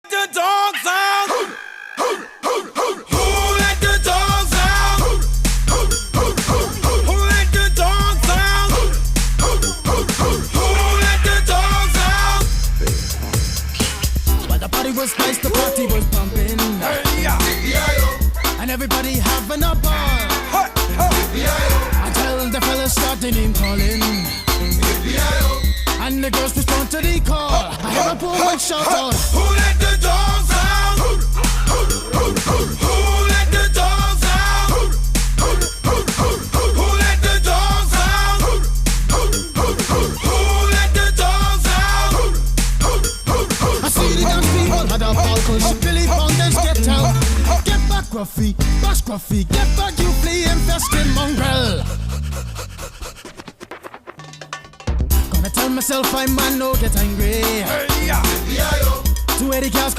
The dogs out. Who let the dogs out? Who let the dogs out? Who let the dogs out? Well, the party was nice, the party was pumping, and everybody having a ball. Until the fellas started name calling, and the girls respond to the call. I have a poor one shout out. Who let the dogs out? Who let the dogs out? Who let the dogs out? Who let the dogs out? I see the dance people had a ball, cause Billy Fountains get out. Get back, Gruffy, bash Gruffy, get back, you flea infested mongrel. Gonna tell myself I'm man, no get angry. To Eddie Cast.